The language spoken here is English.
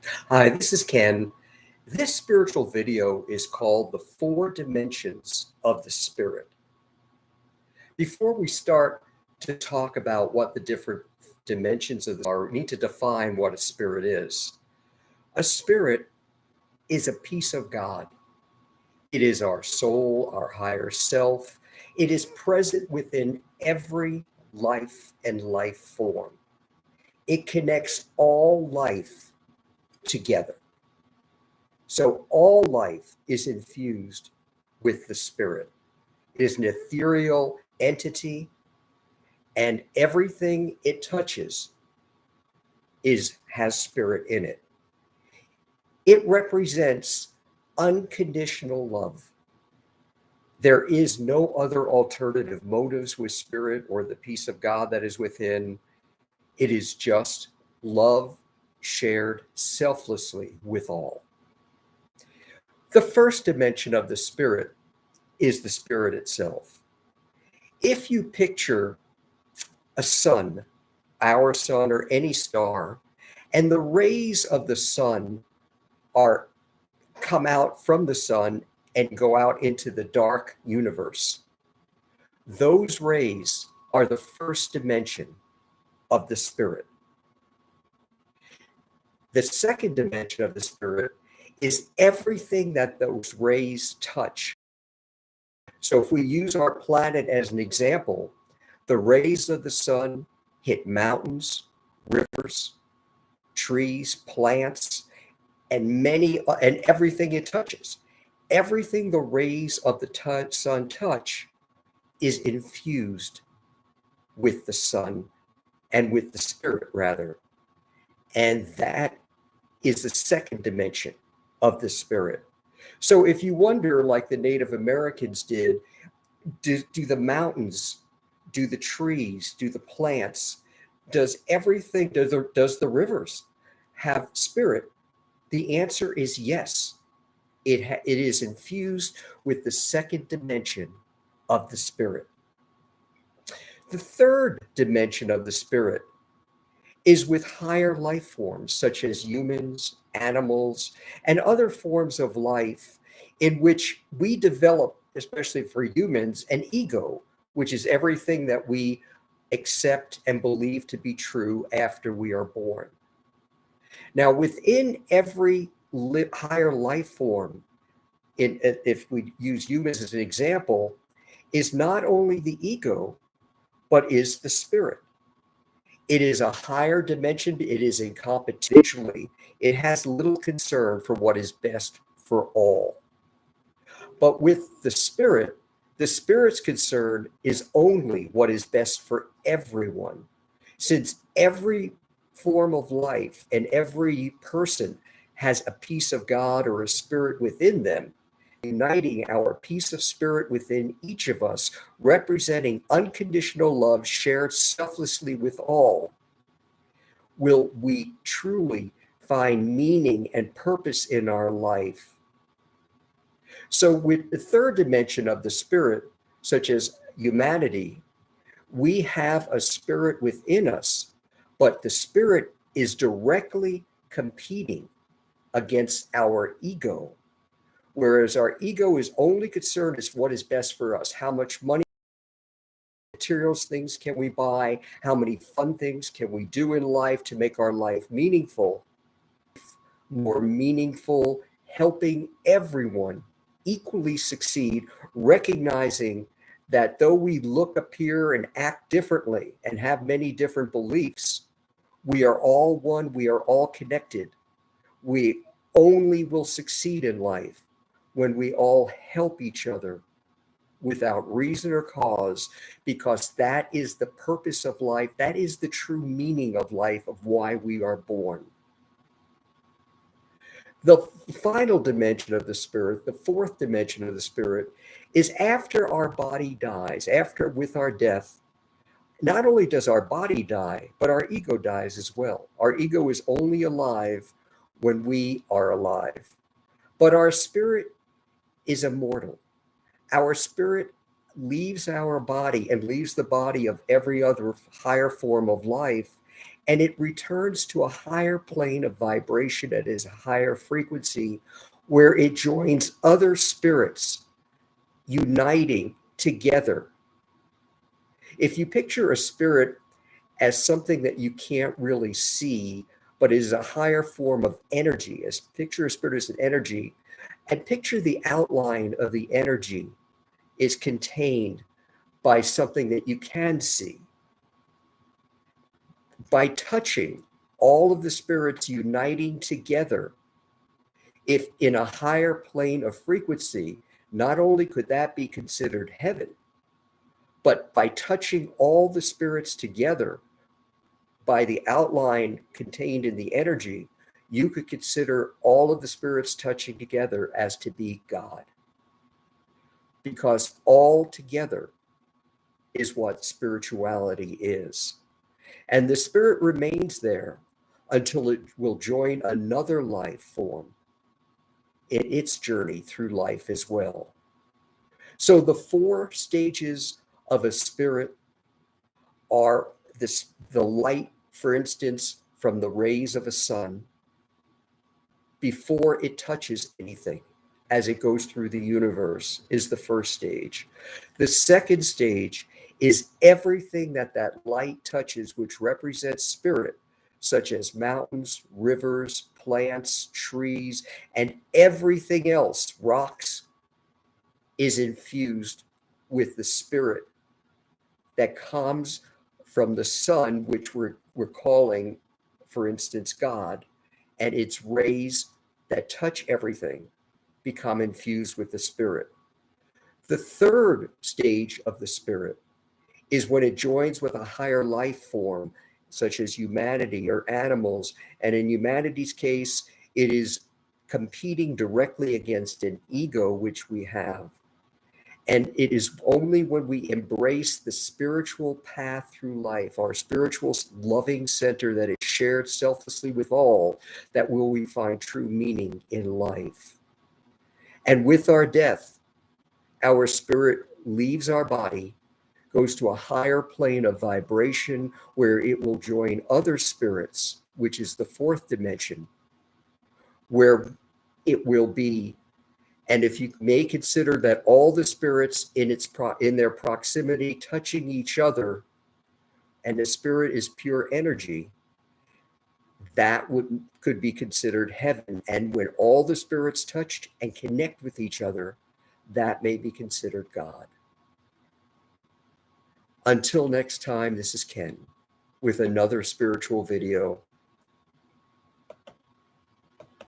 Hi, this is Ken. This spiritual video is called The Four Dimensions of the Spirit. Before we start to talk about what the different dimensions of this are, we need to define what a spirit is. A spirit is a piece of God. It is our soul, our higher self. It is present within every life and life form. It connects all life together. So all life is infused with the spirit. It is an ethereal entity, and everything it touches has spirit in it. It represents unconditional love. There is no other alternative motives with spirit or the peace of God that is within. It is just love shared selflessly with all. The first dimension of the spirit is the spirit itself. If you picture a sun, our sun or any star, and the rays of the sun are come out from the sun and go out into the dark universe, those rays are the first dimension of the spirit. The second dimension of the spirit is everything that those rays touch. So if we use our planet as an example, the rays of the sun hit mountains, rivers, trees, plants, and everything it touches. Everything the rays of the sun touch is infused with the sun and with the spirit, rather. And that is the second dimension of the spirit. So if you wonder, like the Native Americans did, do the mountains, do the trees, do the plants, does the rivers have spirit? The answer is yes. It is infused with the second dimension of the spirit. The third dimension of the spirit is with higher life forms, such as humans, animals, and other forms of life in which we develop, especially for humans, an ego, which is everything that we accept and believe to be true after we are born. Now, within every higher life form, if we use humans as an example, is not only the ego, but is the spirit. It is a higher dimension. It is in competition. It has little concern for what is best for all. But with the spirit's concern is only what is best for everyone. Since every form of life and every person has a piece of God or a spirit within them, uniting our piece of spirit within each of us, representing unconditional love shared selflessly with all, will we truly find meaning and purpose in our life. So with the third dimension of the spirit, such as humanity, we have a spirit within us, but the spirit is directly competing against our ego. Whereas our ego is only concerned with what is best for us. How much money, materials, things can we buy? How many fun things can we do in life to make our life meaningful? More meaningful, helping everyone equally succeed, recognizing that though we look, appear, and act differently and have many different beliefs, we are all one, we are all connected. We only will succeed in life when we all help each other without reason or cause, because that is the purpose of life. That is the true meaning of life, of why we are born. The final dimension of the spirit, the fourth dimension of the spirit, is after our body dies, after with our death. Not only does our body die, but our ego dies as well. Our ego is only alive when we are alive. But our spirit is immortal. Our spirit leaves our body and leaves the body of every other higher form of life and it returns to a higher plane of vibration that is a higher frequency where it joins other spirits uniting together. If you picture a spirit as something that you can't really see, but is a higher form of energy, as picture a spirit as an energy, and picture the outline of the energy is contained by something that you can see. By touching all of the spirits uniting together, if in a higher plane of frequency, not only could that be considered heaven, but by touching all the spirits together by the outline contained in the energy, you could consider all of the spirits touching together as to be God. Because all together is what spirituality is. And the spirit remains there until it will join another life form in its journey through life as well. So the 4 stages of a spirit are the light, for instance, from the rays of a sun before it touches anything as it goes through the universe is the first stage. The second stage is everything that light touches, which represents spirit, such as mountains, rivers, plants, trees, and everything else, rocks, is infused with the spirit that comes from the sun, which we're calling, for instance, God, and its rays that touch everything become infused with the spirit. The third stage of the spirit is when it joins with a higher life form, such as humanity or animals. And in humanity's case, it is competing directly against an ego, which we have. And it is only when we embrace the spiritual path through life, our spiritual loving center that is shared selflessly with all, that will we find true meaning in life. And with our death, our spirit leaves our body, goes to a higher plane of vibration where it will join other spirits, which is the 4th dimension, where it will be. And if you may consider that all the spirits in their proximity touching each other, and the spirit is pure energy, that could be considered heaven. And when all the spirits touch and connect with each other, that may be considered God. Until next time, this is Ken with another spiritual video.